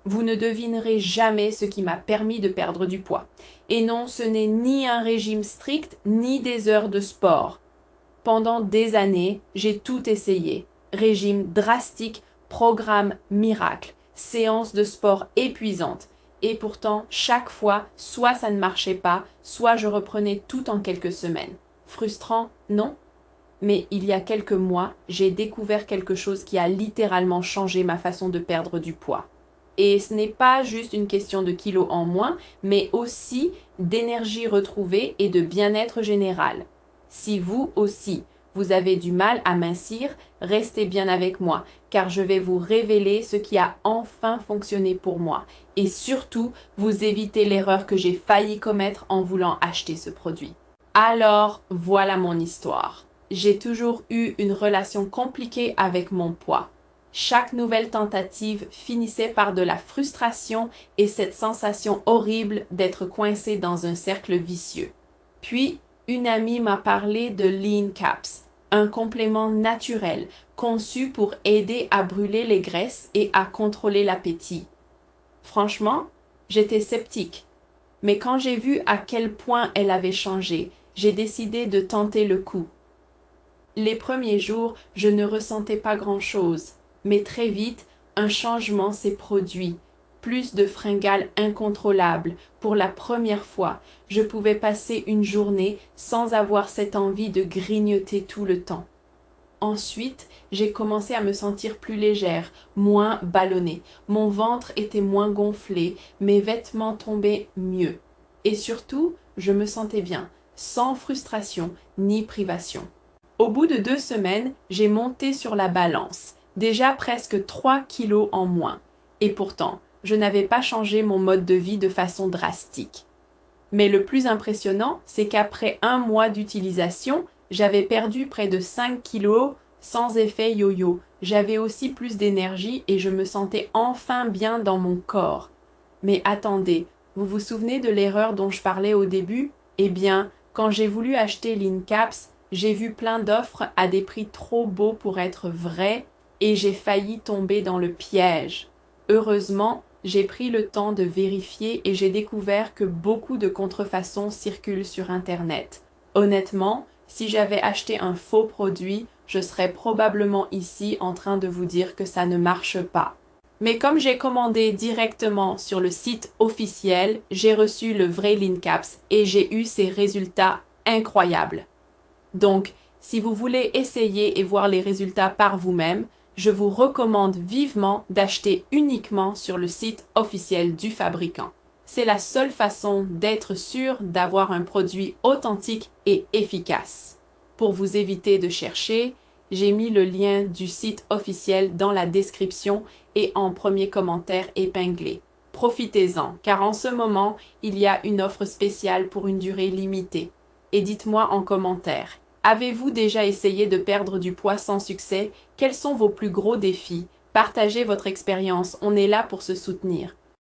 vous ne devinerez jamais ce qui m'a permis de perdre du poids. Et non, ce n'est ni un régime strict, ni des heures de sport. Pendant des années, j'ai tout essayé. Régime drastique, programme miracle, séances de sport épuisantes. Et pourtant, chaque fois, soit ça ne marchait pas, soit je reprenais tout en quelques semaines. Frustrant, non? Mais il y a quelques mois, j'ai découvert quelque chose qui a littéralement changé ma façon de perdre du poids. Et ce n'est pas juste une question de kilos en moins, mais aussi d'énergie retrouvée et de bien-être général. Si vous aussi, vous avez du mal à mincir, restez bien avec moi, car je vais vous révéler ce qui a enfin fonctionné pour moi. Et surtout, vous éviter l'erreur que j'ai failli commettre en voulant acheter ce produit. Alors, voilà mon histoire. J'ai toujours eu une relation compliquée avec mon poids. Chaque nouvelle tentative finissait par de la frustration et cette sensation horrible d'être coincé dans un cercle vicieux. Puis, une amie m'a parlé de Lean Caps, un complément naturel conçu pour aider à brûler les graisses et à contrôler l'appétit. Franchement, j'étais sceptique. Mais quand j'ai vu à quel point elle avait changé, j'ai décidé de tenter le coup. Les premiers jours, je ne ressentais pas grand-chose, mais très vite, un changement s'est produit. Plus de fringales incontrôlables. Pour la première fois, je pouvais passer une journée sans avoir cette envie de grignoter tout le temps. Ensuite, j'ai commencé à me sentir plus légère, moins ballonnée. Mon ventre était moins gonflé, mes vêtements tombaient mieux. Et surtout, je me sentais bien, sans frustration ni privation. Au bout de 2 semaines, j'ai monté sur la balance, déjà presque 3 kilos en moins. Et pourtant, je n'avais pas changé mon mode de vie de façon drastique. Mais le plus impressionnant, c'est qu'après un mois d'utilisation, j'avais perdu près de 5 kilos sans effet yo-yo. J'avais aussi plus d'énergie et je me sentais enfin bien dans mon corps. Mais attendez, vous vous souvenez de l'erreur dont je parlais au début? Eh bien, quand j'ai voulu acheter l'InCaps, j'ai vu plein d'offres à des prix trop beaux pour être vrais et j'ai failli tomber dans le piège. Heureusement, j'ai pris le temps de vérifier et j'ai découvert que beaucoup de contrefaçons circulent sur Internet. Honnêtement, si j'avais acheté un faux produit, je serais probablement ici en train de vous dire que ça ne marche pas. Mais comme j'ai commandé directement sur le site officiel, j'ai reçu le vrai Lincaps et j'ai eu ces résultats incroyables. Donc, si vous voulez essayer et voir les résultats par vous-même, je vous recommande vivement d'acheter uniquement sur le site officiel du fabricant. C'est la seule façon d'être sûr d'avoir un produit authentique et efficace. Pour vous éviter de chercher, j'ai mis le lien du site officiel dans la description et en premier commentaire épinglé. Profitez-en, car en ce moment, il y a une offre spéciale pour une durée limitée. Et dites-moi en commentaire. Avez-vous déjà essayé de perdre du poids sans succès? Quels sont vos plus gros défis? Partagez votre expérience, on est là pour se soutenir.